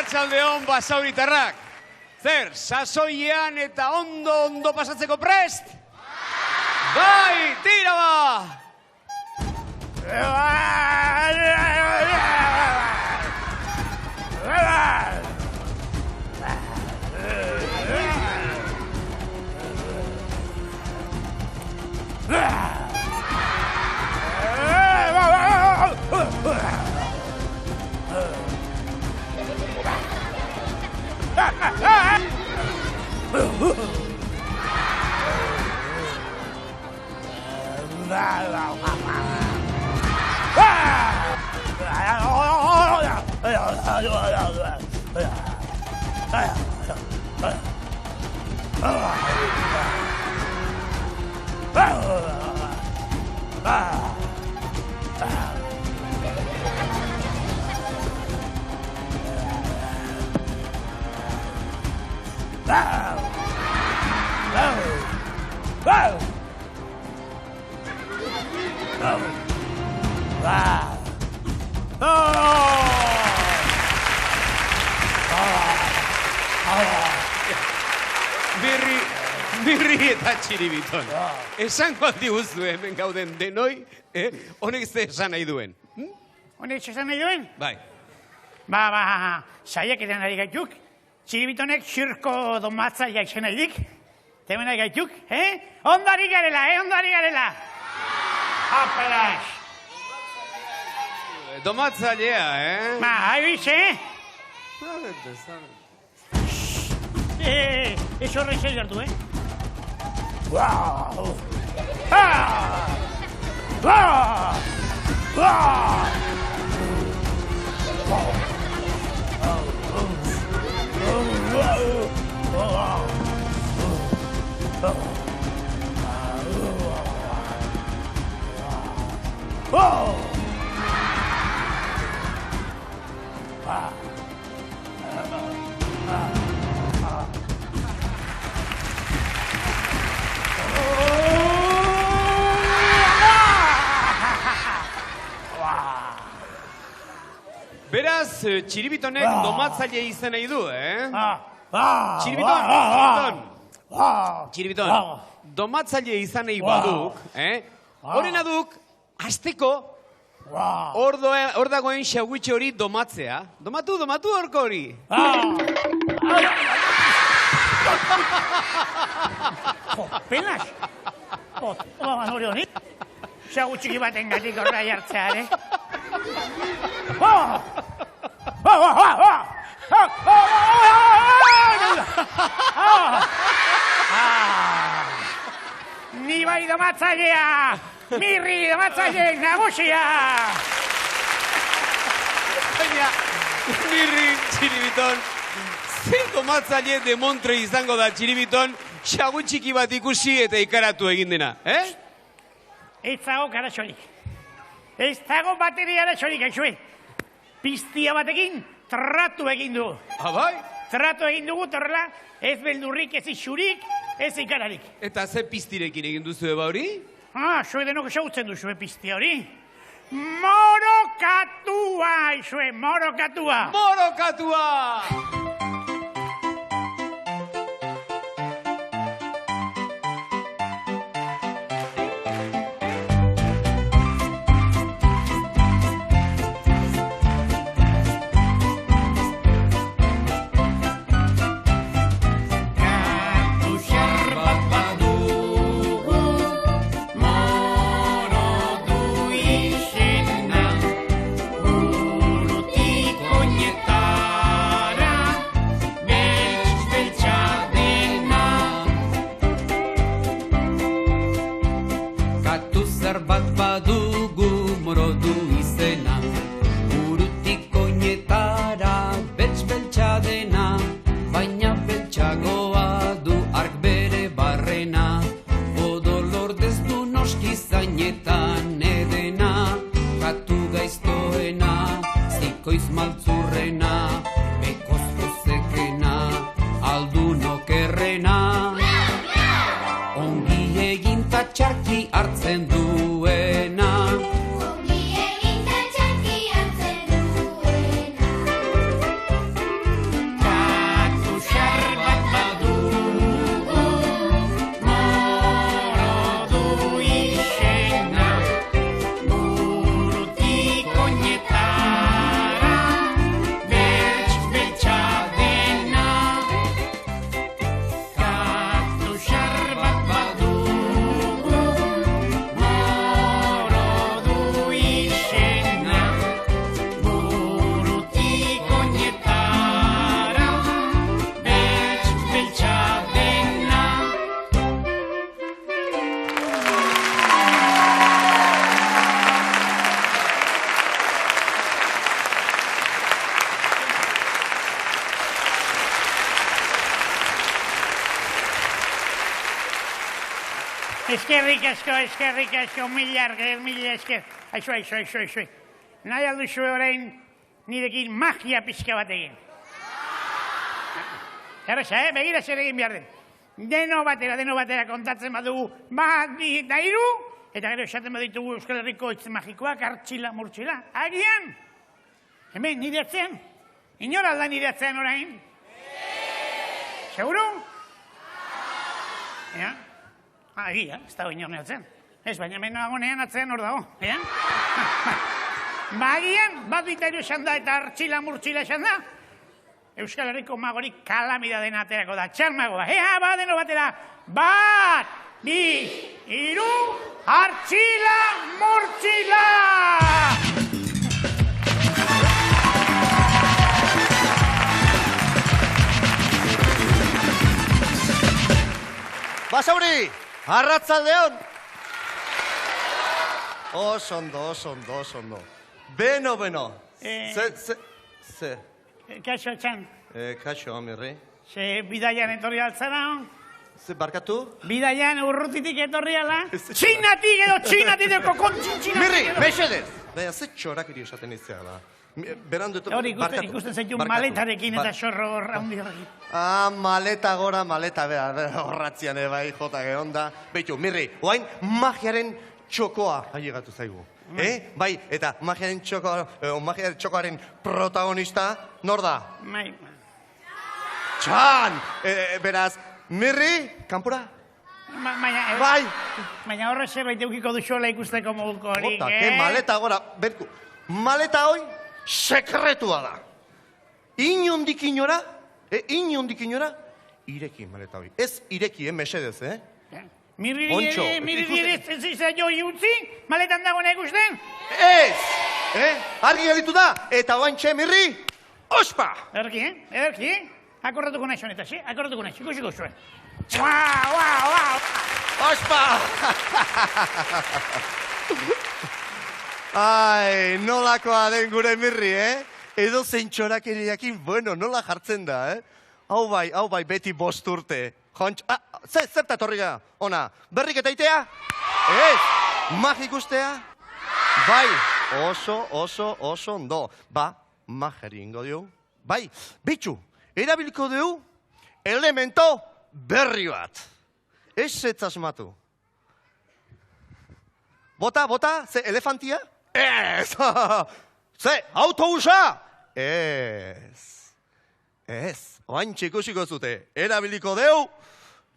Arratsaldeon basauritarrak. Zer, sasoian eta ondo pasatzeko prest? Bai, tira ba! Birri eta txiribiton. Esango aldi guztu hemen gauden denoi, honek ze esan nahi duen. Honek esan nahi duen? Bai. Saiaketan ari gaituk, txiribitonek xirko domatzaia esan nahi dik. Temen ari gaituk, ondari garela, ondari garela. Apelas. Domatzailea, Aibiz, Ez horrein zer gertu, Wow! Beraz, txiribitonek domatzaile izan nahi du, Txiribiton, domatzaile izan nahi baduk, horrena duk, azteko, hor dagoen xaugutxe hori domatzea. Domatu horko hori. Penas? Hori hori? Xagutxiki baten gatik horra jartzea, Ni bai domatzailea! Mirri domatzaile nagusia! Baina, Mirri, txiribiton, ze domatzaile demontre izango da txiribiton, xagutxiki bat ikusi eta ikaratu egin dena, Ez dago karatxorik. Ez dago bateria arazorik, gaixoen. Piztia batekin tratu egin du. Bai? Tratu egin dugu, torrela, ez beldurrik, ez isurik, ez ikararik. Eta ze piztirekin egin duzu eba hori? Zue denok esautzen du, zue piztia hori. Morokatua, zue, morokatua. Morokatua! gaiztoena, zikoiz maltzurrena, bekoz pozekena, aldun okerrena. Ongi egin ta txarki hartzen duena. Ongi egin ta txarki hartzen duena. Katu xar bat badugu, moro du izena, burutik oinetara, beltz-beltza dena. Katu xar bat badugu, moro du izena, burutik oinetara, beltz-beltza dena. Eskerrik asko, mila esker. Aixo. Nahi alduzu orain nirekin magia pixka bat egin. Erresa, begira zer egin behar den. Deno batera kontatzen badugu, bat, bi eta hiru, eta gero esaten baditugu Euskal Herriko hitz magikoak, hartxila, murtxila. Agian? Hemen, nire atzean? Inor alda nire atzean orain? Seguro? Ja? Agia, ez dago inor neatzen. Ez, baina hemen nagonean atzean hor dago. Agian, bat bitairu esan da eta hartxila murtxila esan da. Euskal Herriko magorik kalamida dena aterako da, txarmagoa. Ba, deno batera. Bat, bi, hiru, hartxila murtxila! Basauri, arratzaldeon! Oso ondo. Beno. Ze? Kaixo, txan. Kaixo, amirri. Ze bidaian etorri altzara, Ze barkatu? bidaian urrutitik etorri ala. Txinatik edo kontxin Mirri, mesedez! Baina, ze txorak iri esaten iztea da. Berandu eto... Hori ikusten zaitu maletarekin eta sorro handi horrekin. Maleta gora, maleta, horratzian bai, jota gehonda. Beitu, Mirri, oain magiaren txokoa ailegatu zaigu. Bai, eta magiaren txokoaren protagonista, nor da? Bai. Txan! Beraz, Mirri, kanpora? Bai! Baina horre zerbait eukiko duxola ikusteko moguko horik, Jota, que maleta gora, berku. Maleta hoi, sekretua da. Inondik inora, ireki maleta hoi. Ez ireki, mesedez, Mirri Ontxo, ez izan joi utzi, maletan dagoena ikusten? Ez! Argi gelitu da, eta oantxe, Mirri, ospa! Ederki? Akordatuko nahi zonetaz, akordatuko nahi, ikusiko zuen. Ospa! Ai, nolakoa den gure Mirri, Edo zeintxorak eriakin, bueno, nola jartzen da, Hau bai, beti 5 urte. Zerta torri gara, ona, berrik eta itea? Ez, mag ikustea? Bai, oso ondo. Ba, magari ingo diu. Bai, bitxu, erabiliko diu elemento berri bat. Ez asmatu. Bota, ze elefantia? Ez! Ze, autobusa? Ez, oantxe ikusiko zute, erabiliko deu,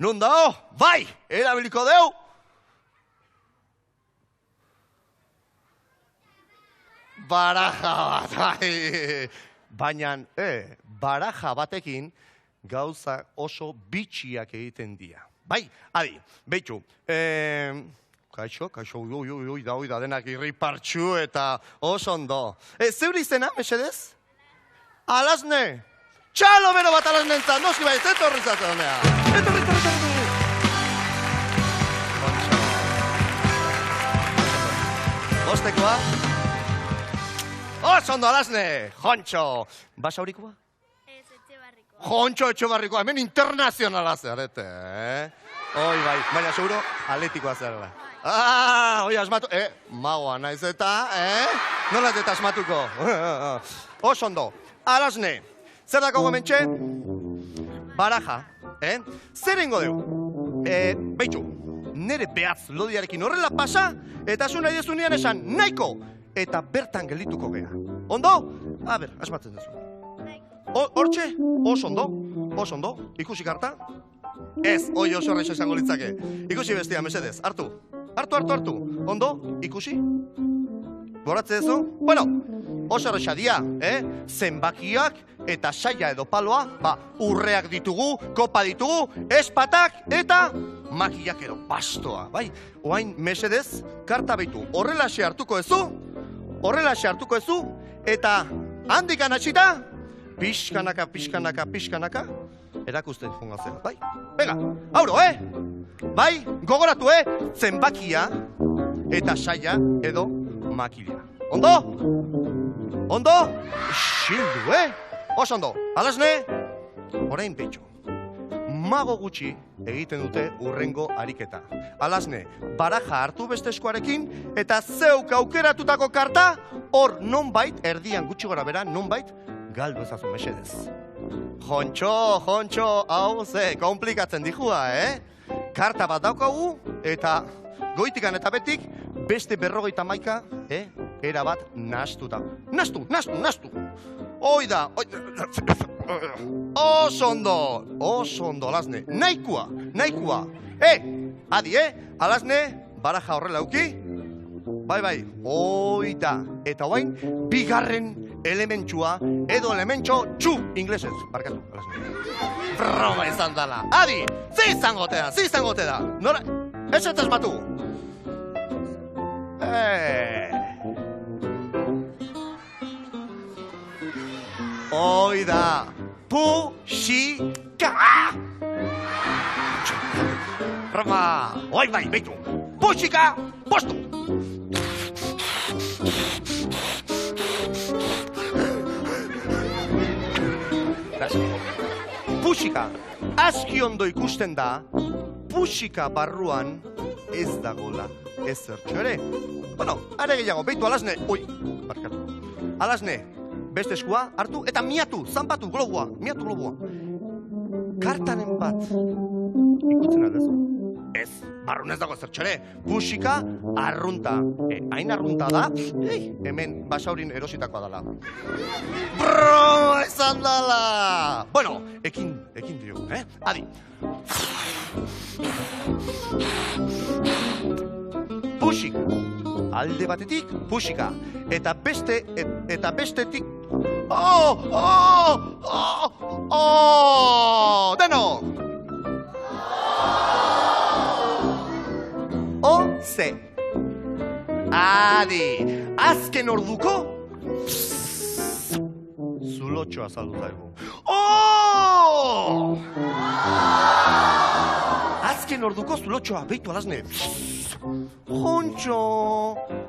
nun dao? Bai, erabiliko deu! Baraja bat, bai! Baina, baraja batekin gauza oso bitxiak egiten dira. Bai, adi, behitu, kaixo, da denak irripartxu eta oso ondo. Zeur izena, mesedez? Alasne! Txalo bero bat alasnentzat, noski bai, ez etorri zaten honea. Etorri. Bostekoa. Oso ondo, alasne! Jontxo! Basaurikoa? Ez, Etxebarrikoa. Jontxo Etxebarrikoa, hemen internazionala zarete, Oi, bai, baina seguro atletikoa zerla. Oi, asmatu, magoa naiz eta, Nola ez eta asmatuko? Oso ondo, Alasne, zer dako gomentxe? Baraja, Zer ingo dugu? Beitxu, nere behatz lodiarekin horrela pasa, eta zu nahi dezunean esan nahiko, eta bertan geldituko gea. Ondo? A ber, asmatzen duzu. Hortxe, oso ondo, ikusi karta? Ez, oi oso horreixa izango litzake. Ikusi bestia, mesedez, hartu. Ondo, ikusi? Goratze duzu? Bueno, oso horreixa dia, zenbakiak eta saia edo paloa, urreak ditugu, kopa ditugu, espatak eta makiak edo bastoa, bai? Oain, mesedez, karta behitu, horrelaxe hartuko ezu, eta handikan hatxita, pixkanaka, erakusten jungazera, bai? Venga, auro, Bai, gogoratu, zenbakia eta saia edo makila. Ondo? Xildu, Oso ondo, Alasne, orain Beitxu. Mago gutxi egiten dute urrengo ariketa. Alasne, baraja hartu beste eskuarekin, eta zeuk aukeratutako karta, hor nonbait, erdian gutxi gora bera, nonbait, galdu ezazu mesedez. Jontxo, hau ze, komplikatzen dijua, Karta bat daukagu, eta goitikan eta betik, beste 51, era bat nahastuta. Nahastu! Hoi da! Oso ondo, Alasne. Nahikoa! Adi, Alasne, baraja horrela uki. Bai, hoi da. Eta oain, bigarren elementsua, edo elementxo txu, inglesez. Barkatu, Alasne. Broma izan dala. Adi, zi izangote da. Nora, ez ez asmatu. Hoi da, puxika! Broma, oi bai, beitu. Puxika, postu! Puxika, aski ondo ikusten da, puxika barruan ez dagola ezertxo ere. Bueno, are gehiago, beitu Alasne, barkatu. Alasne, beste eskua hartu eta miatu, zanpatu globua, Kartanen bat ikusten aldezu. Ez, barrun ez dago ezertxo ere. Puxika arrunta. Hain arrunta da, hemen basaurin erositakoa dala. Broma izan dala! Bueno, ekin diogu, Adi. Puxika. Alde batetik, puxika. Eta bestetik... Deno! Ze. Adi. Azken orduko... Zulotxoa saldu zaigu. Azken orduko zulotxoa, beitu Alasne. Jontxo!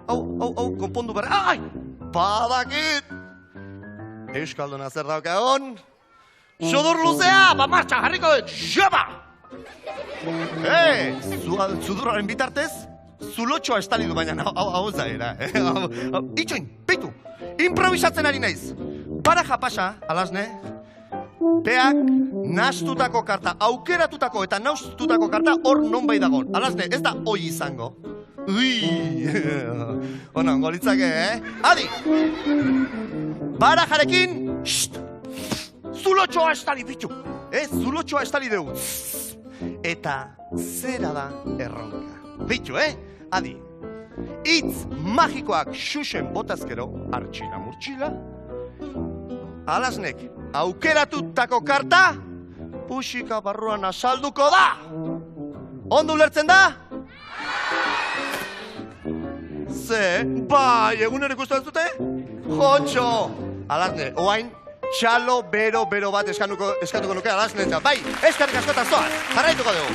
Hau, konpondu behar. Ai! Badakit! Euskalduna zer daukagon? Sodur luzea, martxa, jarriko dut! Jaba! Zudurraren bitartez, zulotxoa estali du baina, hau zaera. Itxoin, beitu! Improvisatzen ari naiz. Baraja pasa, Alasne. Peak nahastutako karta, aukeratutako eta nahastutako karta hor nonbai dagoen. Alasne, ez da hoi izango. Ona, ongo litzake, Adi! Barajarekin, zulotxoa estali, bitu. Zulotxoa estali dugu. Eta zera da erronka. Bitu, Adi! Itz magikoak xuxen botazkero, artxila murtxila. Alasnek aukeratutako karta, puxika barruan asalduko da! Ondo ulertzen da? Ze, bai, egunero ikusten zute? Jontxo! Alasne, oain, txalo bero bat eskatuko nuke Alasne. Bai, eskarrik askotan zoaz, jarraituko dugu.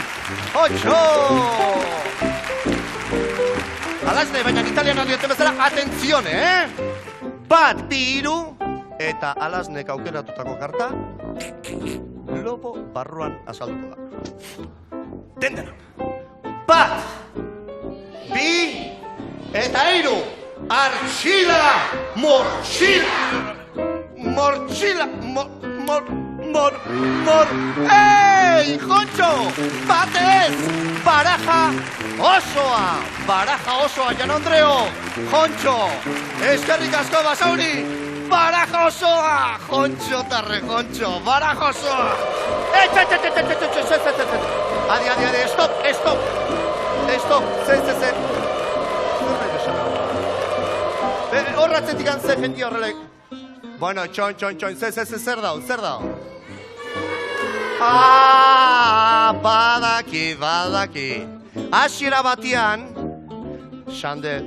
Jontxo! Alasne, baina italiano dioten bezala, atentzione, Bat, bi, hiru, eta Alasnek aukeratutako karta, lobo barruan asalduko da. Dendera. Bat, bi, eta hiru. Artxila, mortxila, Ei, Jontxo, batez, baraja osoa, Jan Andreo, Jontxo, eskerrik asko Basauri, baraja osoa, Jontxo tarre, Jontxo, baraja osoa. Adi, stop, ze. Horratzetik antze jendi horrelek. Bueno, txon, zer dau? Badaki. Hasiera batian, Xande,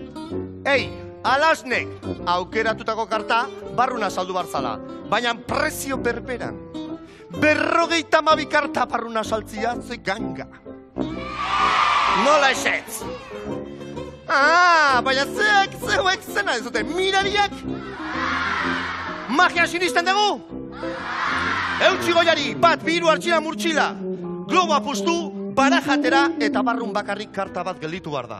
alasnek aukeratutako karta barruna saldu barzala. Baina prezio berberan. 52 karta barruna saltzia ze ganga. Nola esetz? Baina zeuek zena ez dute, mirariak? Magia sinisten dugu? Eutxi goiari, bat, bi, hiru, artxila, murtxila. Globo apustu, barajatera eta barrun bakarrik karta bat gelditu behar da.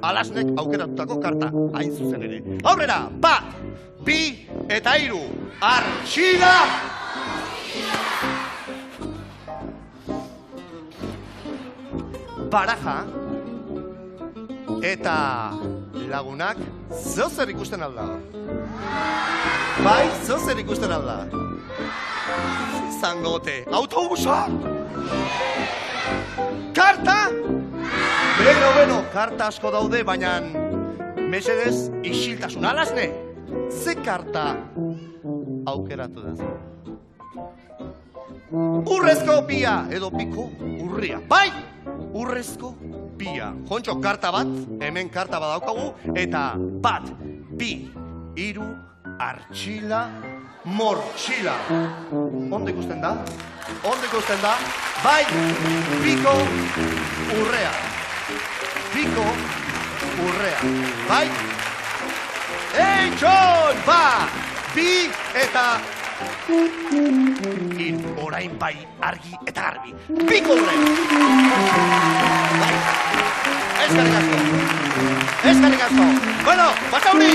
Alasnek aukeratutako karta, hain zuzen ere. Aurrera, bat, bi, eta hiru, artxila! Baraja, eta lagunak zozer ikusten alda. Bai, zozer ikusten alda. Zangote, autobusa! Karta! Beno, karta asko daude, baina mesedez isiltasun. Alasne, ze karta aukeratu dezu? Urrezko bia edo piko urria. Bai, urrezko bia. Jontxo, karta bat, hemen karta bat daukagu, eta bat, bi, hiru, artxila, mortxila. Onde ikusten da? Bai, piko urrea. Bai? Txon, bat, bi, eta orain bai argi eta garbi. Piko urrea. Bai. Eskerrik asko. Bueno, Basauri.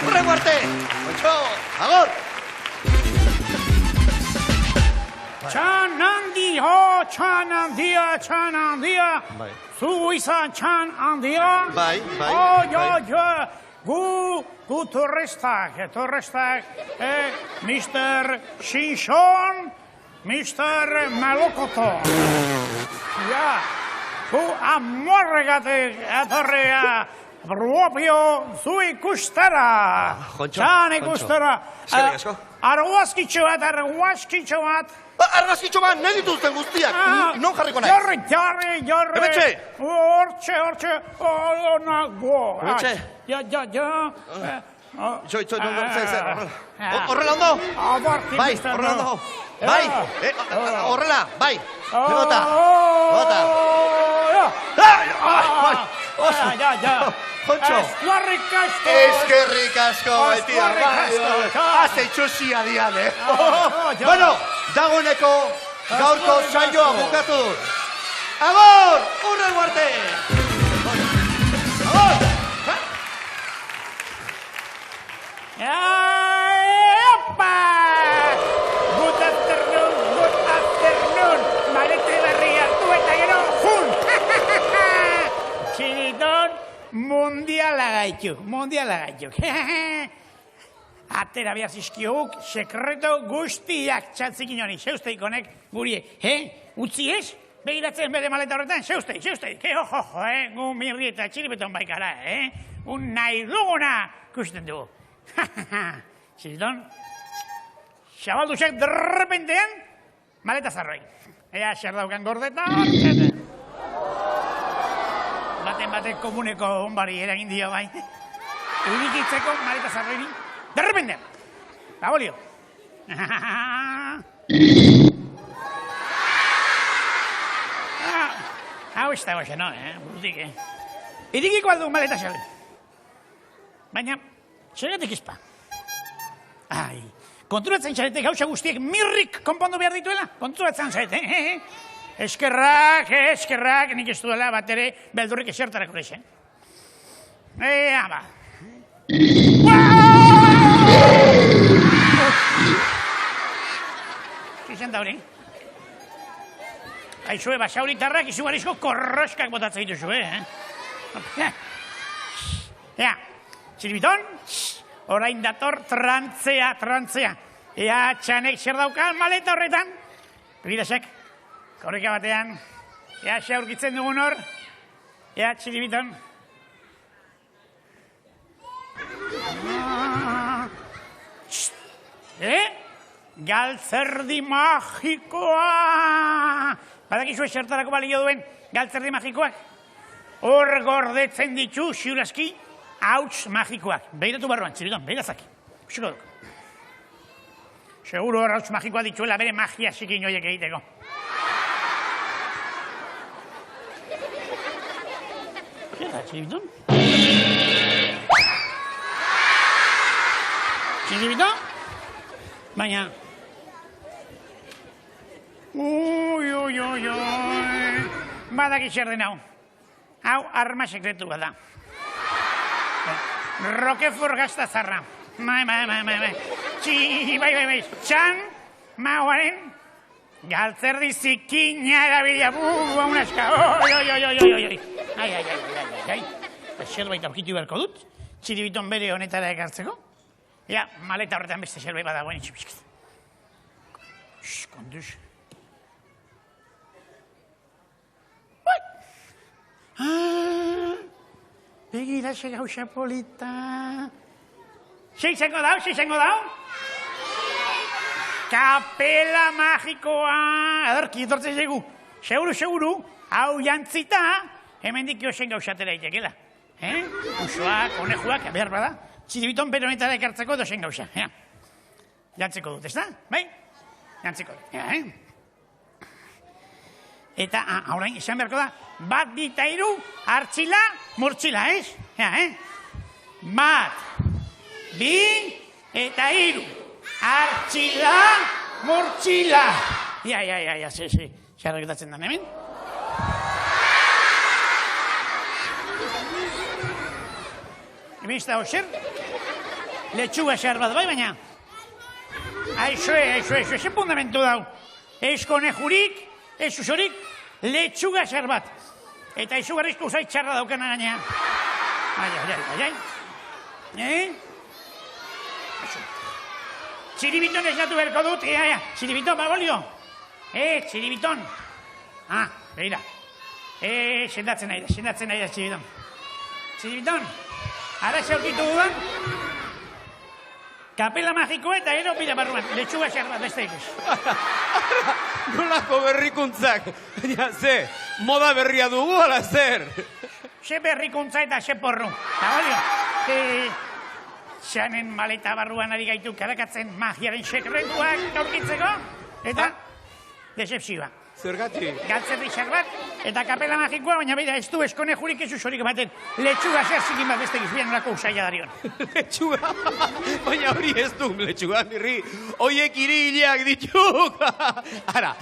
Hurrengo arte. Kontxo, agor. Txan handia. Bai. Zu izan txan handia. Bai. Gu torrestak, Mr. Shinshon, Mr. Malokoto. Ja, gu amorregatik etorria propio zu ikustera. Txan ikustera. Eskerrik asko. Argazkitxo bat. Argazkitxo bat, nahi dituzten guztiak. Non jarriko nahi? Jarri. Emetxe. Hortxe. Onago. Emetxe. Ja. Horrela ondo? Bai, horrela ondo. Bai, horrela, bai. Gota. Jontxo. Eskerrik asko, baitia. Haze itxusia dian, Bueno, dagoeneko gaurko saioa bukatu dut. Agor, hurrengo arte! Agor! Opa! Good afternoon. Malete berria, tu eta gero, jun! Txiriton, mundiala gaituk. Atera behar zizkioguk, sekreto guztiak txatzikin honi. Zeuzteik honek, gurie, utzi ez? Begiratzen bere maleta horretan, zeuzteik. Gu mirri eta txiripeton baikara, Un nahi duguna kusten dugu. Ziriton, xabalduzek derrepentean, maleta zarroi. Ea, zer daukan gordeta, baten komuneko onbari eragin dio bai. Urikitzeko maleta zarroi. Derrepentean. Babolio. Hau ez dago xeno, burutik, Irikiko aldu maleta xale. Baina, xeretik izpa. Konturatzen xaretek gauza guztiek mirrik konpondu behar dituela? Konturatzen xaretek, Eskerrak, nik ez duela bat ere beldurrik esertarako lexen. Ea, ba. Izan da hori. Aizue, basauritarrak izugarrizko korroskak botatzen dituzu, Ea, txiribiton, orain dator trantzea. Ea, txanek zer daukan maleta horretan. Bidasek, korrika batean. Ea, xe aurkitzen dugun hor. Ea, txiribiton. Galtzerdi magikoa! Badakizu esertarako balio duen galtzerdi magikoak? Hor gordetzen ditu, ziurazki, hauts magikoak. Beiratu barruan, txiribiton, beirazaki. Usiko duk. Seguro hor hauts magikoa dituela bere magia zikin horiek egiteko. Zer da, txiribiton? Txiribiton? Baina... Ui. Badak zer den hau. Hau arma sekretu bat da. Roquefort gaztazarra. Bai. Txan, mauaren, galtzerdi zikina erabilia. Unaska. Oi. Ai. Zerbait aurkitu beharko dut. Txiribiton bere honetara ekartzeko. Ja, maleta horretan beste zerbait badagoen itxipizkaz. Kontuz. Begira ze gauza polita. Ze izango dau? Kapela magikoa. Adarki, etortzen zaigu. Seguru, hau jantzita, hemendik jozen gauzatera itekela. Usoak, konejuak, behar bada. Txiribiton bere honetara ekartzeko dozen gauza. Jantzeko dut, ez da? Bai? Jantzeko dut. Eta, haurain, esan beharko da, bat, bi, eta hiru, hartzila, murtzila, ez? Bat, bi, eta hiru, hartzila, murtzila. Ja, ze, xarraketatzen da, hemen? Hemen ez da hoxer? Letxuga xar bat, bai, baina? Aixoe, ze fundamentu dau. Ez konejurik, ez usorik, letxuga xar bat. Eta izugarrizko usai txarra daukana gaina. Ai. Txiribiton esnatu beharko dut, txiribiton, babolio. Txiribiton. Beira. Sendatzen nahi da, txiribiton. Txiribiton, ara xaurkitu dudan, kapela magikoa eta ero pila barruan, letxuga xar bat, beste ikuz. Nolako berrikuntzak, baina ze, moda berria dugu, ala zer? Ze berrikuntza eta ze porru. Olio, xanen maleta barruan ari gaitu karakatzen magiaren sekretuak aurkitzeko, eta decepzioa. Zergatik? Galtzerdi xar bat, eta kapela magikoa, baina beira ez du eskone jurik ez usorik ematen. Letxuga zer zikin bat beste gizbien nolako usaila darion. Letxuga? Baina hori ez du, letxuga, mirri. Oiek irigileak dituk. Ara,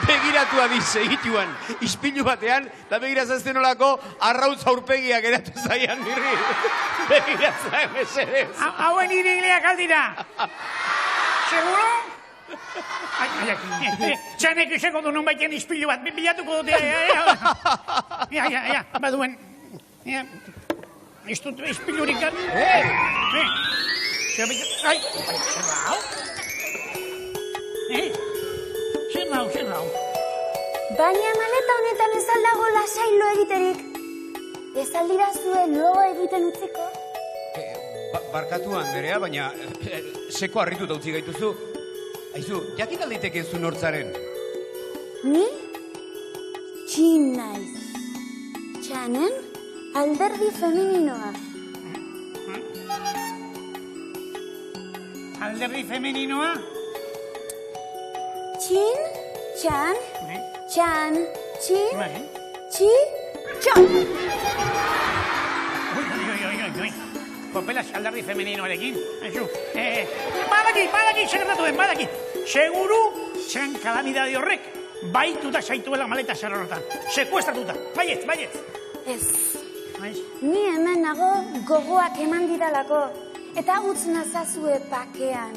begiratu adiz egituan, ispilu batean, eta begirazazten olako arrautz aurpegiak eratu zaian, mirri. Begiratza emeserez. Hauen irigileak aldira. Seguro? Txanek izango du non baiten ispilu bat, bilatuko dute. Baduen. Ez dut ispilurik gan. Ai, zer nau? Zer nau? Baina maleta honetan ez aldago lasailo egiterik. Ez aldira zuen lo egiten utziko. Barkatu, Anderea, baina seko harrituta utzi gaituzu. Aizu, jakin alditeke zu nortzaren? Ni? Txin naiz. Txanen alderdi femeninoa. Alderdi femeninoa? Txin, txan, txan, txin, Bai. txi, txan. Ui. Kopela alderdi femeninoarekin. Aizu, badaki, zer gertatu den, badaki. Seguru, txan kalamidade horrek, baituta zaituela maleta zerrorotan. Sekuestratuta. Baietz. Ez, ni hemen nago gogoak eman didalako, eta utz nazazue pakean.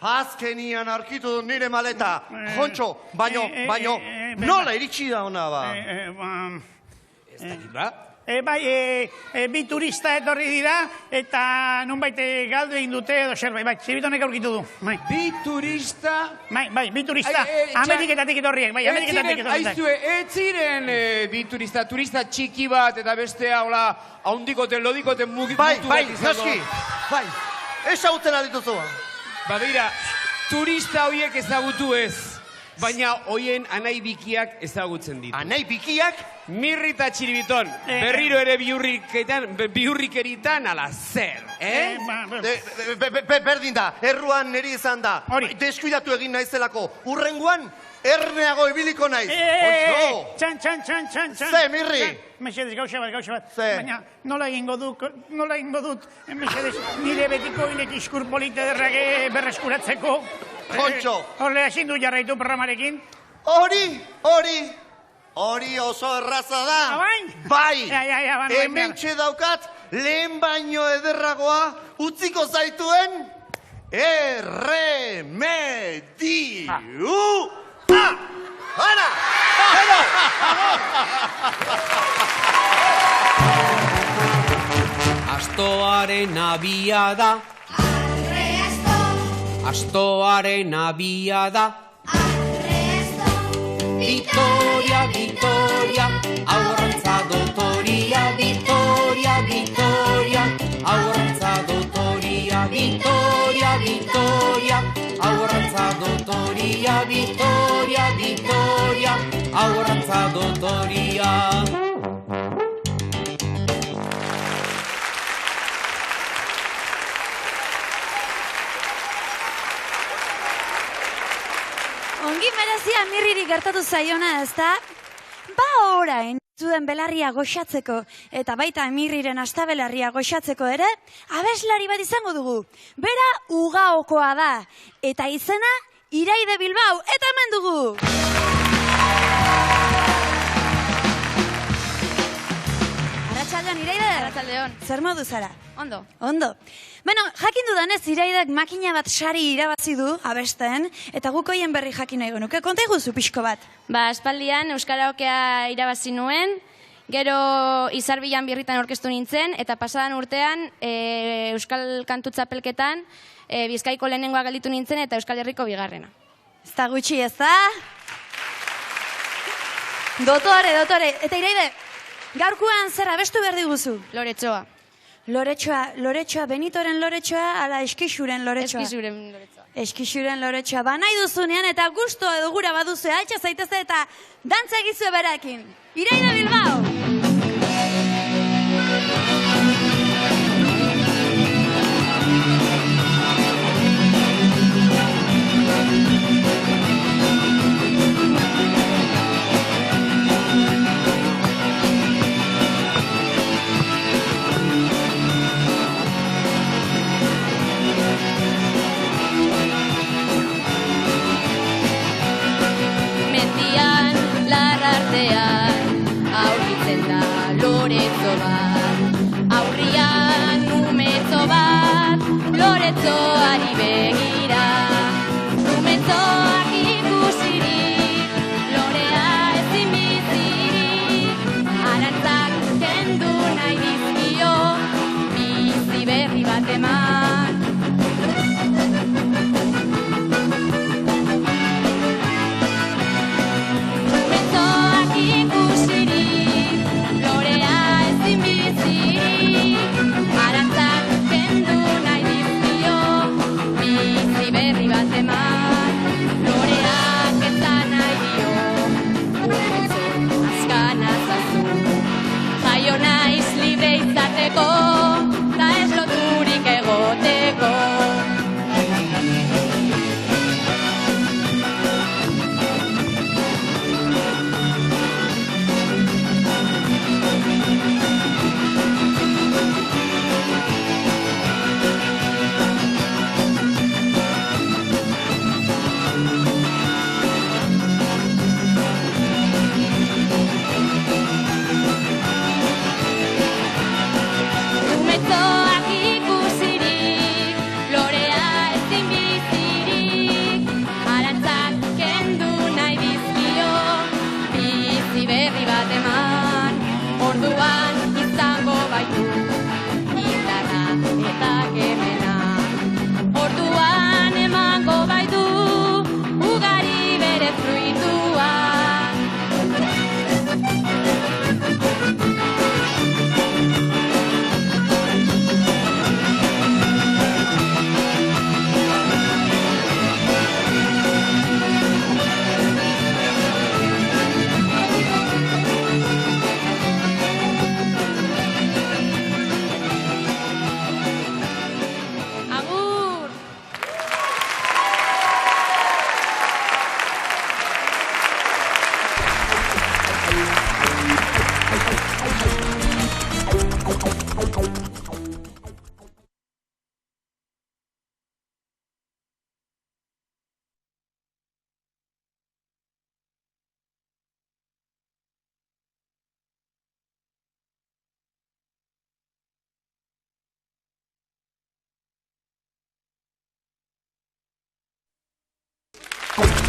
Azkenian arkitu dut nire maleta. Jontxo, baino, nola iritsi da hona ba? Ez dakit ba? Bi turista etorri dira, eta nonbait galdu egin dute edo zerbait, bai, zibitonek aurkitu du. Bi turista... Bi turista, Ameriketatik etorriek, bai, Ameriketatik etorriek. Aiztue, ez ziren bi turista txiki bat, eta bestea, hola, haundikoten, lodikoten mutu bat izango. Bai, noski, bai, ezagutzen adituzu. Badira, turista horiek ezagutu ez, baina hoien anai bikiak ezagutzen ditu. Anai bikiak? Mirri eta txiribiton, berriro ere biurrikeritan ala zer, Berdin da, erruan niri izan da. Deskuidatu egin naizelako, urrenguan erneago ibiliko naiz. Txan. Ze, Mirri? Mesedez, gauza bat. Baina nola egingo dut, mesedez, nire betiko hilek iskur polite derrage berreskuratzeko. Jontxo. Horle ezin du jarraitu programarekin. Hori oso erraza da. Bai? Bai, hementxe daukat, lehen baino ederragoa utziko zaituen erremediu. Ana! Astoaren abiada. Astoaren abiada. Victoria, aurrantza dotoria. Victoria, aurrantza dotoria. Victoria, aurrantza dotoria. Victoria, aurrantza dotoria. Ongi merezia Mirriri gertatu zaiona, ezta? Ba orain zuen belarria goxatzeko, eta baita Mirriren astabelarria goxatzeko ere, abeslari bat izango dugu. Bera Ugaokoa da, eta izena Iraide Bilbao, eta hemen dugu! Arratsaldeon, Iraide? Arratsaldeon. Zer modu zara? Ondo. Bueno, jakin dudanez, Iraidek makina bat sari irabazi du, abesten, eta guk hoien berri jakin nahi genuke. Konta iguzu pixko bat. Espaldian Euskaraokea irabazi nuen, gero Izarbilan birritan orkestu nintzen, eta pasadan urtean Euskal Kantutzapelketan Bizkaiko lehenengoa galditu nintzen, eta Euskal Herriko bigarrena. Ez da gutxi, ez da? Dotore. Eta Iraide, gaurkoan zer abestu behar diguzu? Loretxoa. Loretxoa, Benitoren loretxoa, ala Eskixuren loretxoa? Eskixuren loretxoa. Ba nahi duzunean eta gustoa edo gura baduzu, altxa zaitezte eta dantza egizu berakin. Iraide Bilbao! Aurkitzen da Loretzo bat, aurrian umetzo bat, Loretzoari begira. Umetzoak ikusirik, lorea ezin bizirik, arantzak kendu nahi dizkio, bizi berri bat eman. Arantzak kendu nahi dizkio, bizi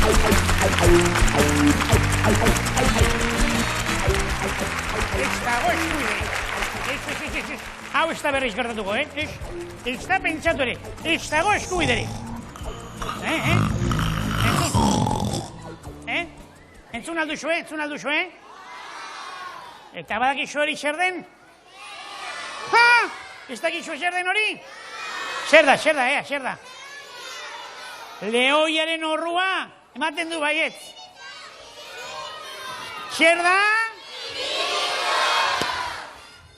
Ez dago eskubiderik. Ez. Hau ez da berriz gertatuko, Ez da pentsatu ere. Ez dago eskubiderik. Entzun alduzue? Eta badakizu hori zer den? Ez dakizu zer den hori? Zer da. Lehoiaren horrua ematen du baietz. Zer da?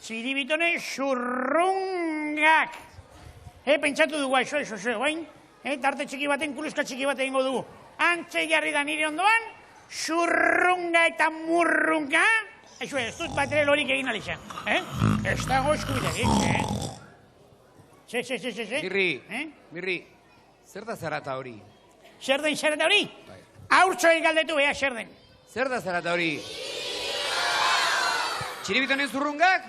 Txiribitonen xurrungak. Pentsatu dugu això, guain. Tarte txiki baten, kuluska txiki bat egingo dugu. Antxe jarri da nire ondoan, xurrunga eta murrunga. Això ez dut bat ere lorik egin alizan. Ez dago eskubiderik, Mirri, zer da zarata hori? Zer den zarata hori? Haurtxoek galdetu beha zer den. Zer da zarata hori? Txiribitonen zurrungak?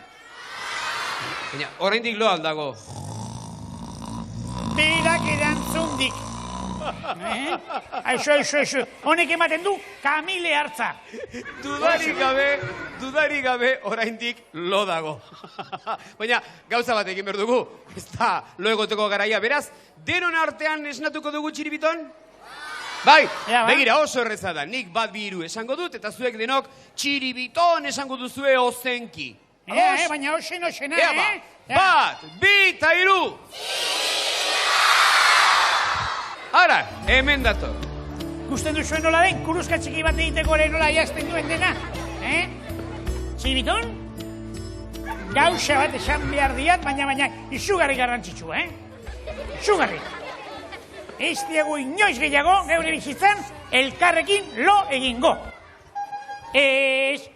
Baina, oraindik lo aldago. Berak erantzundik. Això. Honek ematen du kamile hartza. Dudarik gabe oraindik lo dago. Baina, gauza bat egin behar dugu. Ez da lo egoteko garaia. Beraz, denon artean esnatuko dugu txiribiton? Bai, begira oso erreza da. Nik bat bi hiru esango dut, eta zuek denok txiribiton esango duzue ozenki. Baina oxena, Bat, bi eta hiru! Ara, hemen dator. Gusten duzuen nola den, kuruzka txiki bat egiteko ere nola jazten duen dena. Txiribiton? Gauza bat esan behar diat, baina izugarri garrantzitsu, Izugarri. Ez diegu inoiz gehiago, geure bizitzan, elkarrekin lo egingo. Ez.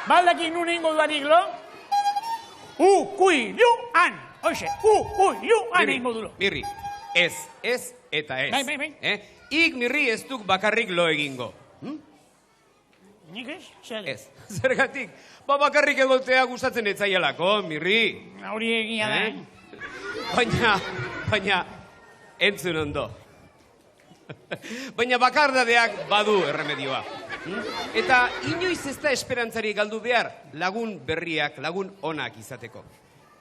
Baldakin nun egingo duanik lo? Ukuiluan. Oixe, ukuiluan egingo dulo. Mirri, ez eta ez. Bai. Ik mirri ez duk bakarrik lo egingo. Nik ez? Zer? Ez, zergatik. Bakarrik egotea gustatzen etzaielako, mirri. Hori egia da, Baina, entzun ondo. Baina bakardadeak badu erremedioa. Eta inoiz ez da esperantzari galdu behar lagun berriak, lagun onak izateko.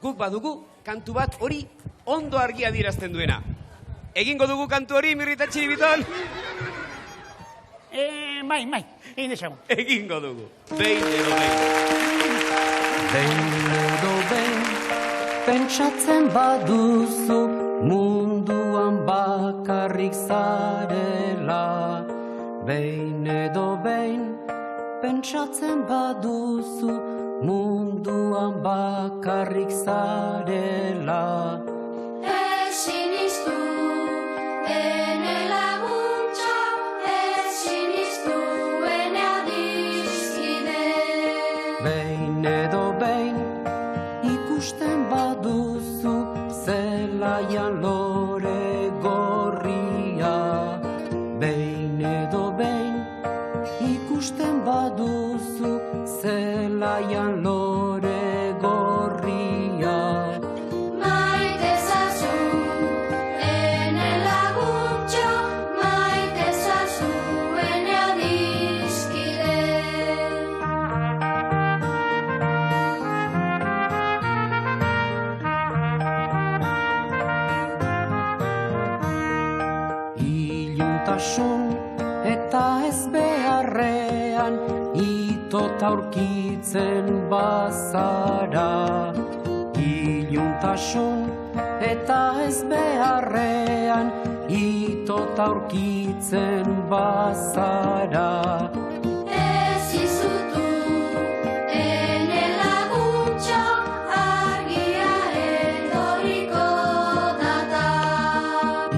Guk badugu kantu bat hori ondo argi adierazten duena. Egingo dugu kantu hori, Mirri eta Txiribiton? Bai, egin dezagun. Egingo dugu. Behin edo behin. Behin edo behin, pentsatzen baduzu munduan bakarrik zarela. Behin edo behin, pentsatzen baduzu munduan bakarrik zarela. Sinistu, ene laguntza, sinistu, ene adizkide. Behin edo behin, ikusten baduzu zelaian lore gorria. Behin edo behin, ikusten baduzu zelaian lore gorria. Eta ez beharrean itota aurkitzen bazara. Iluntasun eta ez beharrean itota aurkitzen bazara. Ez izutu, ene laguntza, argia etorriko data.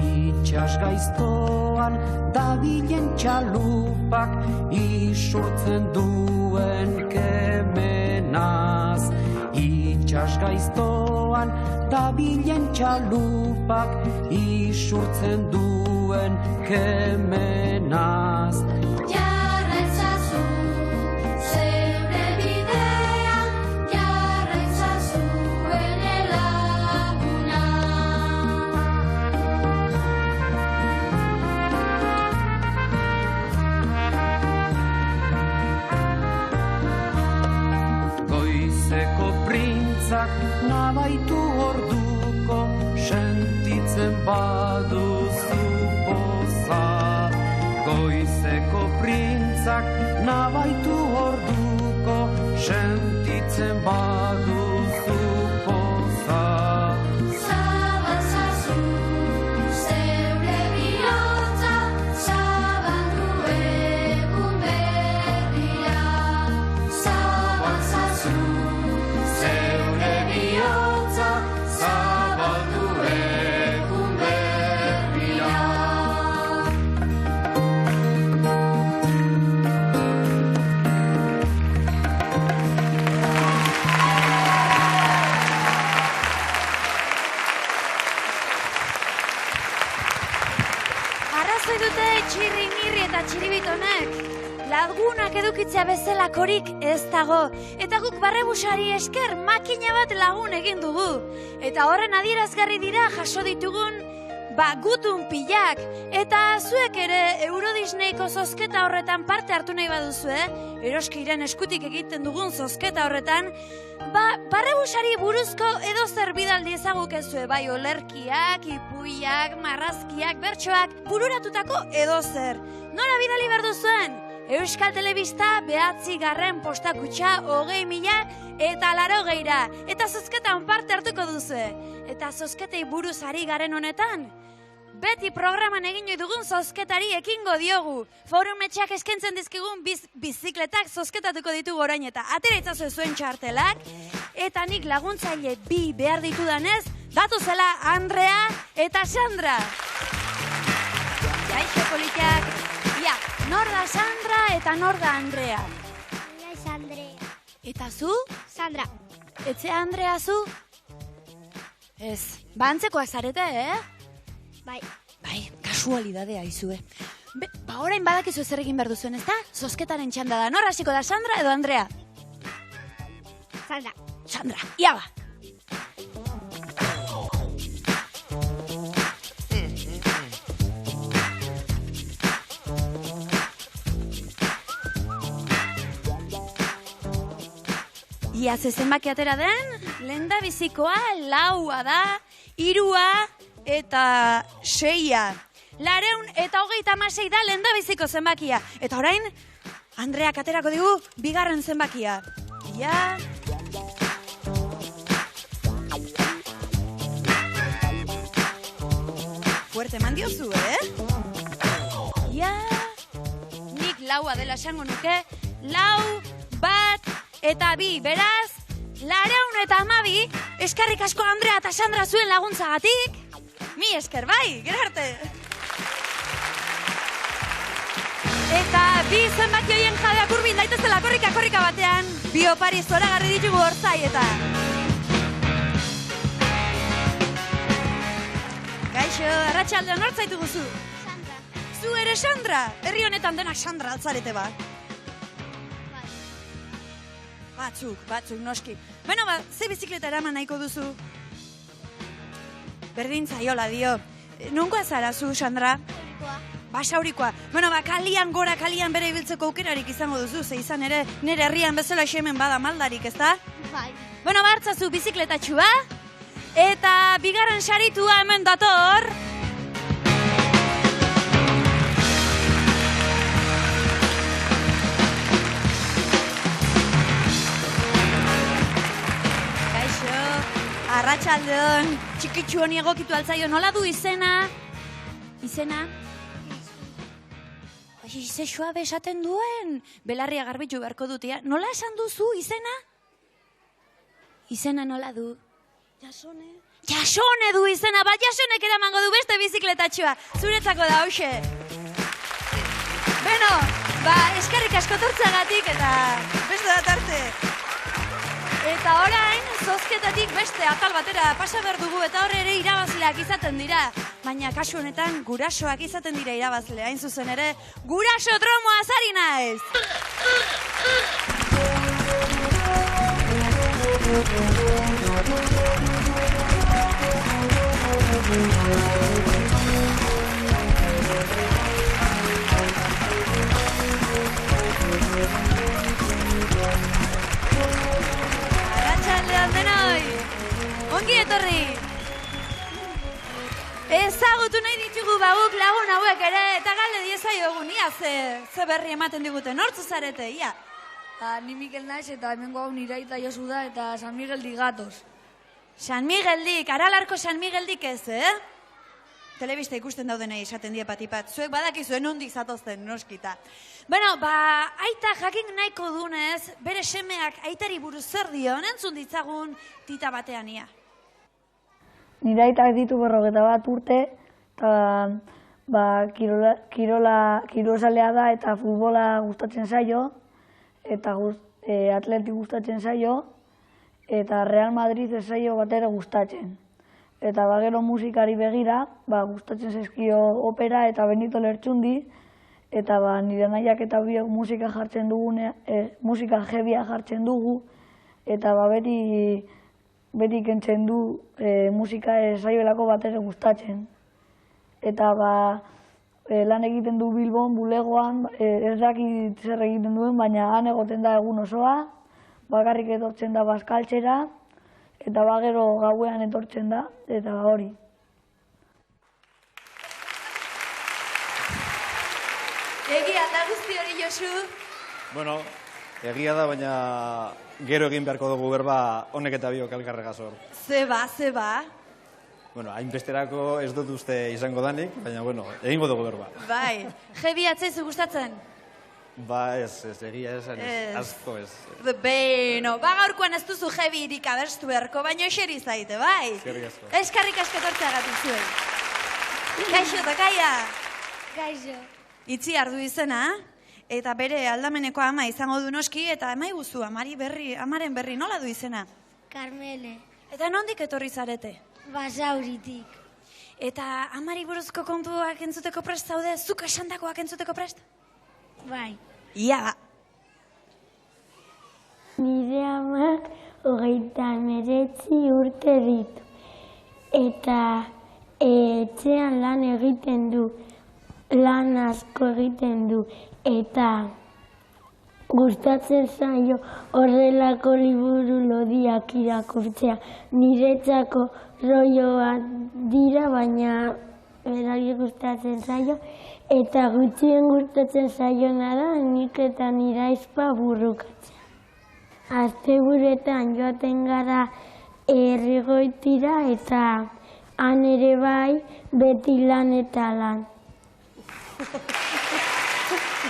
Itxas gaiztoan dabilen txalupak isurtzen duen kemenaz. Itxas gaiztoan dabilen txalupak isurtzen duen kemenaz. Jarraitzazu, zeure bidea, jarraitzazu ene nabaitu orduko sentitzen baduzu poza. Goizeko printzak nabaitu orduko sentitzen baduzu poza. Zabazazu, zeure bihotza, zabaldu egun berria. Zabazazu, Zeure bihotza zabaldu egun berria. Arrazoi dute txirri mirri eta txiribitonek. Lagunak edukitzea bezalakorik ez dago. Eta guk barrebusari esker makina bat lagun egin dugu. Eta horren adierazgarri dira jaso ditugun gutun pilak. Eta zuek ere Eurodisneyko zozketa horretan parte hartu nahi baduzue, Eroskiren eskutik egiten dugun zozketa horretan, barrebusari buruzko edozer bidaldi ezagukezue, bai olerkiak, ipuiak, marrazkiak, bertsoak, bururatutako edozer. Nora bidali behar duzuen? Euskal Telebista 9. postakutxa 20.000 eta 80.000. Eta zozketan parte hartuko duzue. Eta zozketei buruz ari garen honetan, beti programan egin dugun zozketari ekingo diogu. Forum etxeak eskentzen dizkigun bizikletak zozketatuko ditugu orain eta atera itzazu zuen txartelak. Eta nik laguntzaile 2 behar ditudanez, datu zela Andrea eta Sandra. Gaixo politiak, ia, nor da Sandra eta nor da Andrea? naiz Andrea. Eta zu? Sandra. Etzea Andrea zu? Ez, antzekoak zarete, Bai. Bai, kasualidadea izue. Orain badakizu zer egin behar duzuen, ezta? Zozketaren txanda da. Nor hasiko da, Sandra edo Andrea? Sandra. Sandra, ia ba. Ia zenbaki atera den, lehendabizikoa 4 da, 3 eta 6. 236 da lehendabiziko zenbakia. Eta orain, Andreak aterako digu 2. zenbakia. Ia. Fuerte eman diozu, Ia. Nik 4 dela esango nuke. 4, 1 eta 2, beraz, 212, eskerrik asko Andrea eta Sandra zuen laguntzagatik. Mi esker, bai, gero arte. Eta 2 zenbaki horien jabeak urbil daitezela korrika batean, 2 opari zoragarri ditugu hortzai eta. Gaixo, arratsaldean nortzaitu guzu? Sandra. Zu ere Sandra? Herri honetan denak Sandra altzarete ba. Batzuk, noski. Beno, ze bizikleta eraman nahiko duzu? Berdin zaiola dio. Nunkoa zara zu, Sandra? Basaurikoa. Beno, kalian gora, kalian bere ibiltzeko aukerarik izango duzu, ze izan ere, nire herrian bezala xemen bada maldarik, ezta? Bai. Beno, hartzazu bizikletatxua, eta 2. saritua hemen dator. Arratsaldeon, txikitsu honi egokitu altzaio, nola du izena? Izena? Ze suabe esaten duen, belarria garbitu beharko dutia. Nola esan duzu izena? Izena nola du? Jasone. Jasone du izena, bat Jasonek eramango du beste bizikletatxoa. Zuretzako da, hoxe. Beno, eskerrik asko tortzagatik eta beste dat arte. Eta orain, zozketatik beste atal batera pasa behar dugu eta horre ere irabazleak izaten dira. Baina kasu honetan gurasoak izaten dira irabazle, hain zuzen ere, guraso dromoa azari naiz! arratsaldeon denoi. Ongi etorri. Ezagutu nahi ditugu baguk lagun hauek ere, eta galde diezaiogun, ia ze berri ematen digute, nortzu zarete, ia. Ni Mikel naiz eta hemengo hau nire aita Josu da eta San Migueldik gatoz. San Migueldik, Aralarko San Migueldik ez, Telebista ikusten daudenei esaten die patipat. Zuek badakizuen ondik zatozten, noskita. Bueno, aita jakin nahiko dunez, bere semeak aitari buruz zer dio, entzun ditzagun tita batean ia. Nire aitak ditu 41 urte, eta kirolzalea da eta futbola gustatzen zaio, eta atletik gustatzen zaio, eta Real Madrid ez zaio bat ere gustatzen. Eta gero musikari begira, gustatzen zaizkio opera eta Benito Lertxundi, eta nire nahiak eta biok musika jartzen dugune, musika jebia jartzen dugu, eta beti kentzen du musika ez zaioelako bat ere gustatzen. Eta lan egiten du Bilbon, bulegoan, ez dakit zer egiten duen, baina han egoten da egun osoa, bakarrik etortzen da bazkaltzera, eta gero gauean etortzen da, eta hori. Egia da guzti hori, Josu? Bueno, egia da, baina gero egin beharko dugu berba honek eta biok elkarregaz hor. Zeba. Bueno, hainbesterako ez dut uste izango danik, baina, bueno, egingo dugu berba. Bai, jebi atzaizu gustatzen? Ez, egia esan ez, asko ez. Beno, gaurkoan ez duzu jebi irik aberstu beharko, baina eseri zaite, bai? Eskerrik asko. Eskarrik askatortzeagatik zuen. Kaixo, Takaia? Gaixo. Itzi ardu izena, eta bere aldameneko ama izango du noski, eta amai guzu, amaren berri nola du izena? Carmele. Eta nondik etorri zarete? Basauritik. Eta amari buruzko kontuak entzuteko prest zaude, zuk esandakoak entzuteko prest? Bai. Ia ba. Nire amak 39 urte ditu. Eta etxean lan egiten du, lan asko egiten du. Eta gustatzen zaio horrelako liburu lodiak irakurtzea. Niretzako rolloa dira, baina berari gustatzen zaio. Eta gutxien gustatzen zaiona da, nik eta nire aizpa burrukatzea. Asteburuetan joaten gara Errigoitira eta han ere bai beti lan eta lan.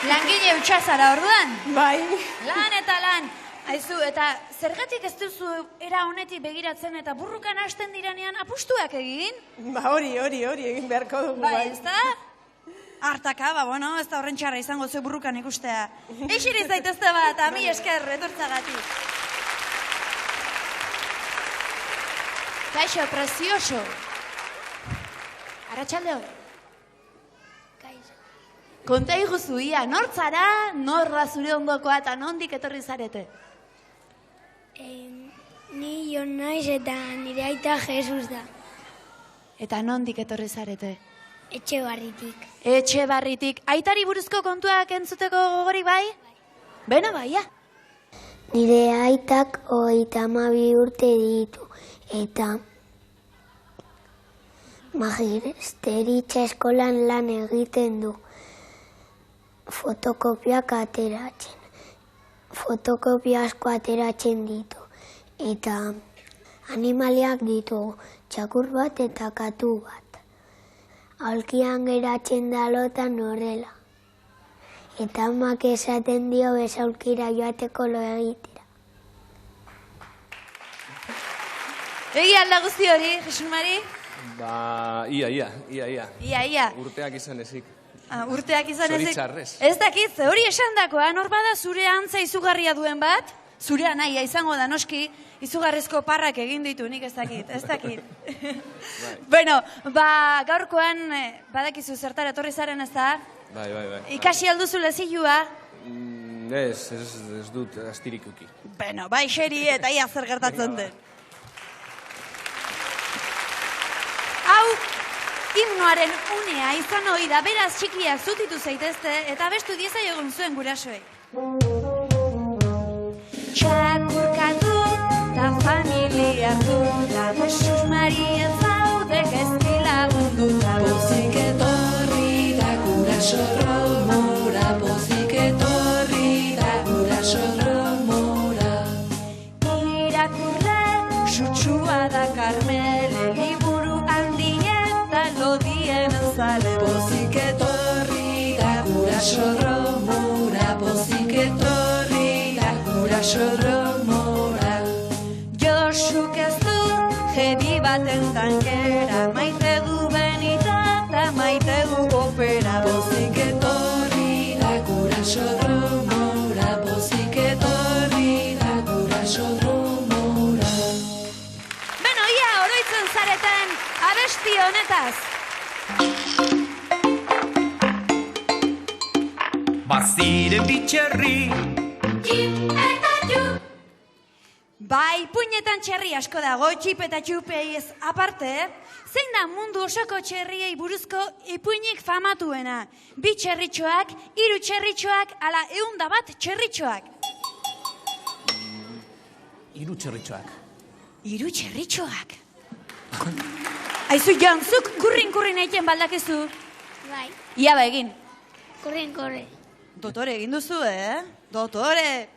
Langile utxazara orduan? Bai. Lan eta lan. Aizu, eta zergatik ez duzu era honetik begiratzen eta burrukan hasten diranean apustuak egin? Hori egin beharko dugu, Bai, ez da? Hartaka, bueno, ez da horren txarra izango zu burrukan ikustea. Eixiri zaitezte bat, ami esker, etortzagatik. Kaixo, prezioso. Arratxalde hori. Konta iguzu, ia, nortzara, norra zure ondokoa eta nondik etorri zarete? Ni Jon naiz eta nire aita Jesus da. Eta nondik etorri zarete? Etxebarritik. Etxebarritik. Aitari buruzko kontuak entzuteko gogori bai? Beno bai, ja. Nire aitak 32 urte ditu eta magisteritza eskolan lan egiten du. Fotokopiak ateratzen. Fotokopia asko ateratzen ditu. Eta animaliak ditugu, txakur bat eta katu bat. Aulkian geratzen da lotan horrela. Eta amak esaten dio besaulkira joateko lo egitera. Egi alda guzti hori, Jesus Mari? Ia. Urteak izan ezik. Urteak izan ezik. Zoritxarrez. Ez dakit, hori esan dakoa, nor bada zure antza izugarria duen bat? Zure anaia izango da noski, izugarrizko parrak egin ditu, nik ez dakit. Bueno, gaurkoan badakizu zertara etorri zaren ez da? Bai. Ikasi alduzu lezilua? Ez dut astirik uki. Bueno, bai xeri eta ia zer gertatzen den. Hau, himnoaren unea izan hori da, beraz txikiak zutitu zaitezte eta abestu diezaiogun zuen gurasoei. Txakurkatu ta familia duta, Jesus Maria zaude gezki lagunduta. Pozik etorri da guraso Romora, pozik etorri da guraso Romora. Irakurle sutsua da Karmele, liburu handieta lodien zale. Pozik etorri da guraso Romora, pozik etorri da guraso Romora. Josuk ez du jebi baten tankera, maite du benita eta maite du opera. Pozik etorri da guraso Romora, pozik etorri da guraso Romora. Beno, ia oroitzen zareten abesti honetaz. Baziren bitxerri, Bai, puinetan txerri asko dago, txip eta txupei ez aparte, zein da mundu osoko txerriei buruzko ipuinik famatuena? 2 txerritxoak, 3 txerritxoak, ala 101 txerritxoak. 3 txerritxoak. 3 txerritxoak. Aizu, Jon, zuk kurrin egiten baldakezu. Bai, Ia ba egin. korre. Dotore egin duzu, Dotore.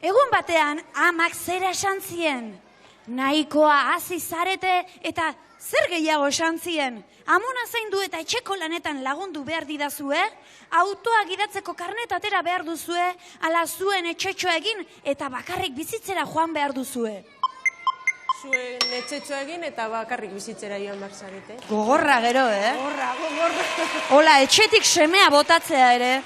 Egun batean, amak zera esan zien. Nahikoa hasi zarete eta zer gehiago esan zien. Amona zaindu eta etxeko lanetan lagundu behar didazue, autoa gidatzeko karnet atera behar duzue, ala zuen etxetxo egin eta bakarrik bizitzera joan behar duzue. Zuen etxetxo egin eta bakarrik bizitzera joan behar zarete. Gogorra gero, Gogorra. Hola, etxetik semea botatzea ere.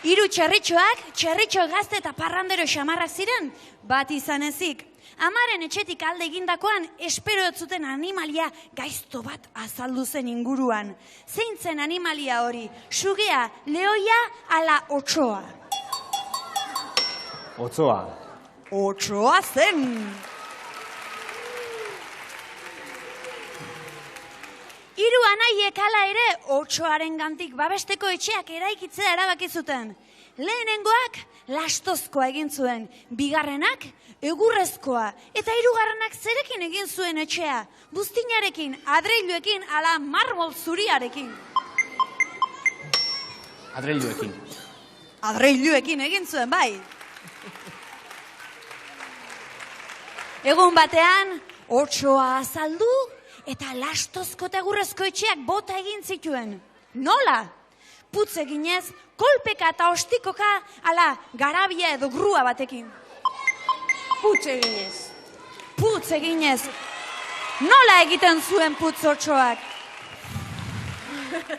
3 txerritxoak, txerritxo gazte eta parrandero xamarrak ziren, bat izan ezik. Amaren etxetik alde egindakoan, espero ez zuten animalia gaizto bat azaldu zen inguruan. Zein zen animalia hori? Sugea, lehoia, ala otsoa? Otsoa. Otsoa zen! Hiru anaiek hala ere, otsoaren gantik babesteko etxeak eraikitzea erabaki zuten. Lehenengoak lastozkoa egin zuen, bigarrenak egurrezkoa, eta hirugarrenak zerekin egin zuen etxea, buztinarekin, adreiluekin, ala marbol zuriarekin. Adreiluekin. Adreiluekin egin zuen, bai. Egun batean, otsoa azaldu, eta lastozko eta egurrezko etxeak bota egin zituen. Nola? Putz eginez, kolpeka eta ostikoka, ala garabia edo grua batekin. Putz eginez. Putz eginez. Nola egiten zuen putz otsoak?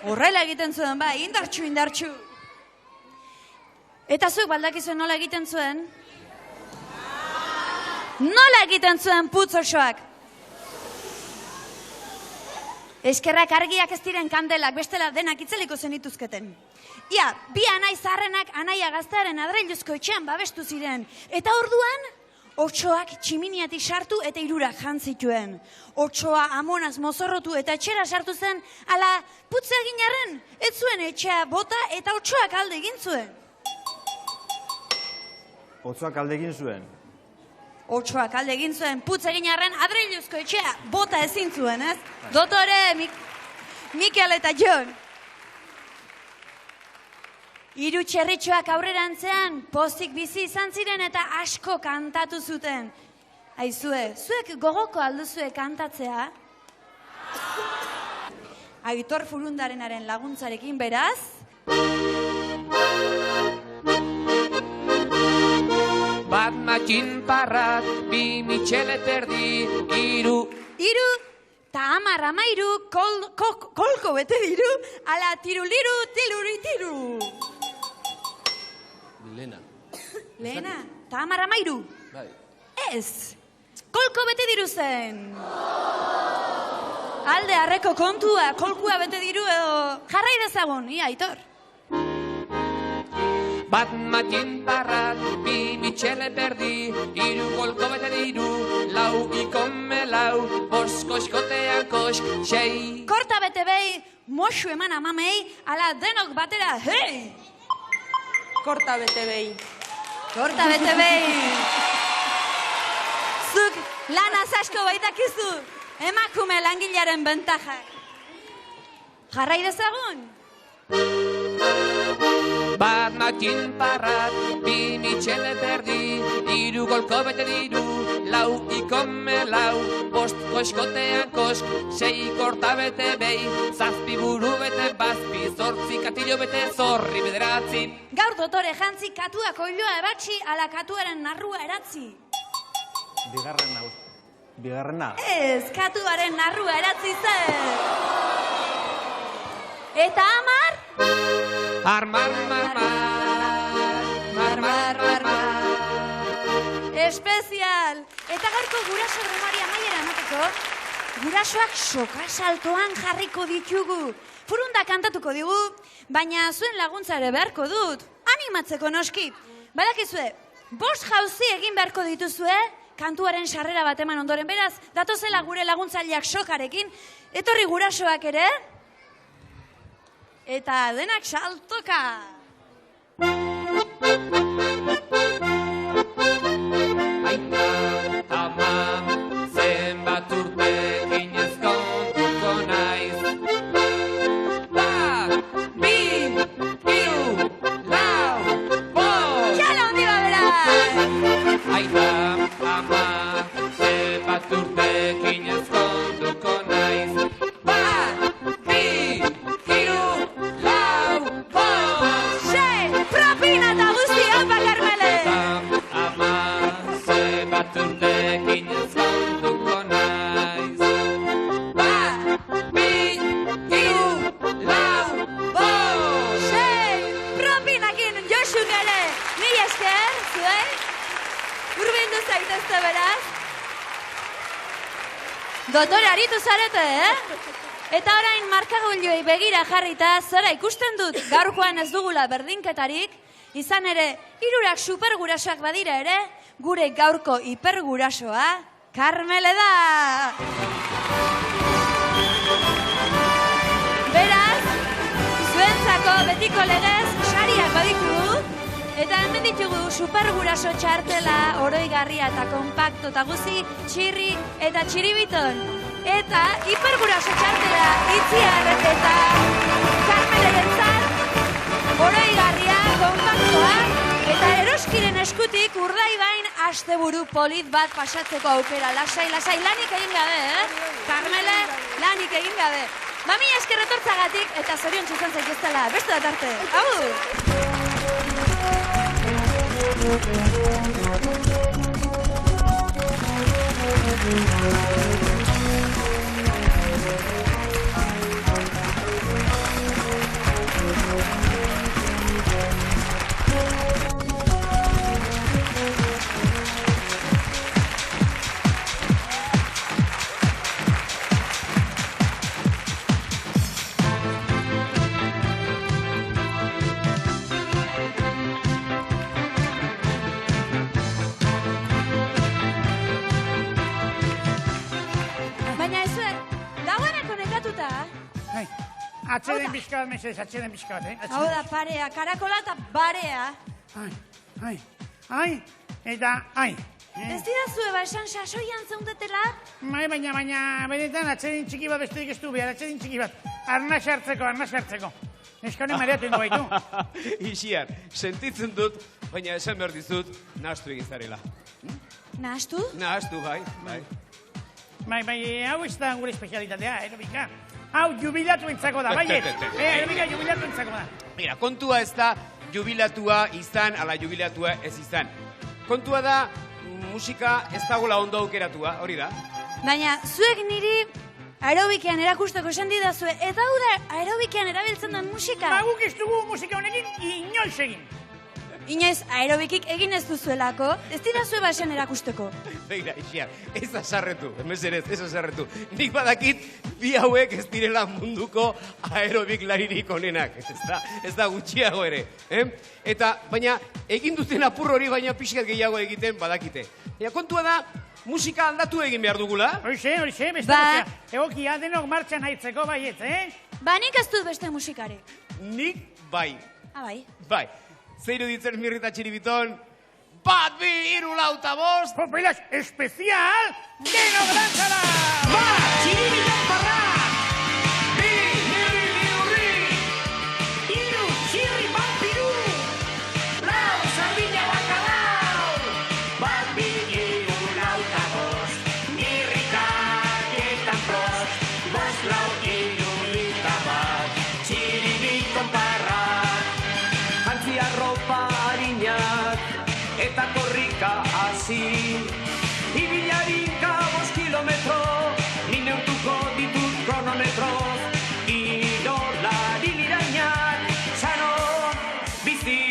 Horrela egiten zuen, bai, indartxu. Eta zuek baldakizuen nola egiten zuen? Nola egiten zuen putz otsoak? Eskerrak argiak ez diren kandelak, bestela denak itzeliko zenituzketen. Ia, 2 anai zaharrenak anaia gaztearen adreiluzko etxean babestu ziren. Eta orduan, otsoak tximiniatik sartu eta 3 jan zituen. Otsoa amonaz mozorrotu eta etxera sartu zen, ala putz egin arren, ez zuen etxea bota eta otsoak alde egin zuen. Otsoak alde egin zuen. Otsoak alde egin zuen, putz egin arren, adreiluzko etxea bota ezin zuen, ez? Dotore, Mikel eta Jon. 3 txerritxoak aurrerantzean, pozik bizi izan ziren eta asko kantatu zuten. Aizue, zuek gogoko alduzue kantatzea? Aitor Furundarenaren laguntzarekin beraz? Bat matxin parrat, 2 mitxele terdi, 3. 3, ta 10, 13, kolko bete diru, ala tiruliru, tiru. Lehena, ta 10, 13. Bai. Ez, kolko bete diru zen. Alde harreko kontua, kolkua bete diru edo jarrai dezagun, ia, Aitor. Bat matxin parrat, 2 mitxele perdi, 3 golko bete diru, 4 ikome 4, 5 koskotean kosk, 6. Korta bete behi, moxu eman amamei, ala denok batera, hei! Korta bete behi. Korta bete behi. Lanaz asko baitakizu, emakume langilearen bentajak. Jarrai dezagun? Bat matin parrat, bi mitxele berdi, iru golko bete diru, lau ikome lau, bost koskotean kosk, sei korta bete behi, zazpi buru bete bazpi, zortzi katillo bete zorri bederatzi. Gaur dotore jantzi katuak oiloa ebatzi, ala katuaren narrua eratzi. Bigarrena. Ez, katuaren narrua eratzi zen. Eta amar? Armar, Espezial! Eta gaurko guraso bromari amaiera emateko, gurasoak sokasaltoan jarriko ditugu. Furunda kantatuko digu, baina zuen laguntza ere beharko dut. Animatzeko noski. Badakizue, 5 jauzi egin beharko dituzue, kantuaren sarrera bat eman ondoren, beraz, datozela gure laguntzaileak sokarekin, etorri gurasoak ere, eta denak saltoka! Aita, ama, zenbat urtekin ez kontuko naiz. Bat, bi, hiru, lau, bost! Txalo handi babera! Aita, ama, zenbat urtekin ez kontuko naiz. Bat, bi, hiru, lau, bost! Sei, propina eta guzti haupa, Karmele! Ama, zenbat urtekin ez kontuko naiz. Bat, bi, hiru, lau, bost! Sei, propinakin Joxuk ere! Mila esker, zuei? Urbindu zaitezte beraz? Dotore aritu zarete, Eta orain markagailuei begira jarrita, zora ikusten dut gaurkoan ez dugula berdinketarik, izan ere, 3 supergurasoak badira ere, gure gaurko hipergurasoa, Karmele da! Beraz, zuentzako betiko legez sariak baditugu, eta hemen ditugu superguraso txartela, oroigarria eta kompakto eta guzi, txirri eta txiribiton. Eta hiperguraso txartela Itziar eta Karmelerentzat, oroigarria, kompaktoa, eta eroskiren eskutik Urdaibain asteburu polit bat pasatzeko aukera. Lasai, lanik egin gabe, Karmele, lanik egin gabe. Mila esker etortzagatik eta zorion txuzan zaiteztela. Beste dat arte. Agur! Baina ez, dagoeneko nekatuta. Atxeden pixka bat, mesedez, atxeden pixka bat, Hau da parea, karakola eta barea. Eta, Ez didazue ba esan sasoian zeundetela? Baina, benetan, atxedin txiki bat besterik ez du behar, atxedin txiki bat. Arna sartzeko. Neskaune mareatu ingo baitu. Ixiar, sentitzen dut, baina esan behar dizut, nahastu egin zarela. Nahastu? Nahastu, bai. Hau ez da gure espezialitatea, aerobika. Hau jubilatu entzako da, baiet. Aerobika jubilatu entzako da. Mira, kontua ez da jubilatua izan, ala jubilatua ez izan. Kontua da, musika ez dagoela ondo aukeratua, hori da? Baina, zuek niri aerobikean erakusteko esan didazue, eta hau da aerobikean erabiltzen den musika. Guk ez dugu musika honekin inoiz egin. Inoiz aerobikik egin ez duzuelako, ez didazue ba esan erakusteko. Begira, Ixiar, ez azarretu, mesedez, ez azarretu. Nik badakit, bi hauek ez direla munduko aerobik laririk onenak, ez da gutxiago ere. Eta, baina, egin duten apur hori, baina pixkat gehiago egiten badakite. Kontua da, musika aldatu egin behar dugula. Horixe, beste musika. Egokia denok martxan haitzeko baiet, Ba, nik ez dut beste musikarik. Nik bai. Bai. Bai. Zeiru ditzen Mirri eta Txiribiton, bat, bi, hiru, lau eta bost. Popelas especial, denok dantzara! Bat, txiribilan parrak! Bi, niri, biurri! Hiru, txirri, vampiru! Lau, sardina bakalau! Bat, bi, hiru, lau eta bost, nirrikak eta prost, bost, lau, hiru, eta bat, txiribikon parrak. Jantzia ropa harinak, eta korrika hasi, ibilarinka 5 kilometro, ni neurtuko ditut kronometro, idolari lirainak, sano, bizi.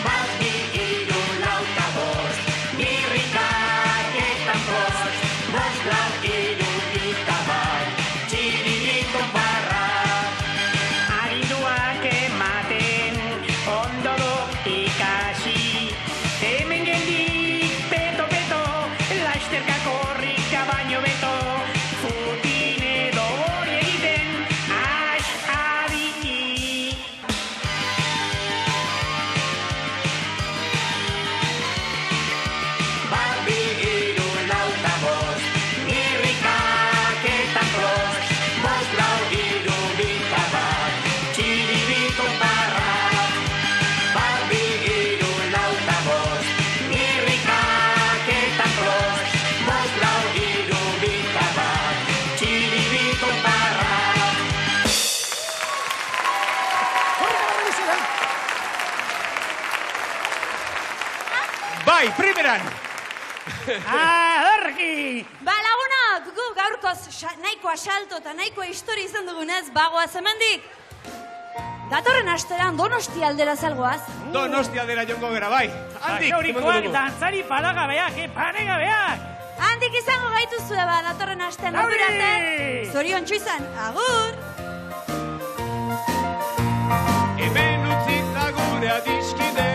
Bat, bi, hiru, lau eta bost, nirrikak eta prost, bost, lau, hiru, eta bat, txiribikon parrak. Aginduak ematen, ondo do ikasi. Hemen gendik, peto, lasterka korrika baino beto. Futin edo hori egiten, as adi. Bat, bi, hiru, lau eta bost, nirrikak eta prost, bost, lau, hiru, eta bat, txiribikon parrak. Bat, bi, hiru, lau eta bost, nirrikak eta prost, bost, lau, hiru, eta bat, txiribikon parrak. Bai, primeran! Aherki! Ba, lagunok, gu gaurkoz nahikoa salto eta nahikoa historia izan dugunez, bagoaz hemendik. Datorren asteran Donosti aldera zalgoaz. Donosti aldera jongo gara, bai. Handik, Basaurikoak dantzari paragabeak, paregabeak! Handik izango gaituzue ba, datorren astean. Aurri! Agur arte, zoriontsu izan, agur! Hemen utzita gure adiskide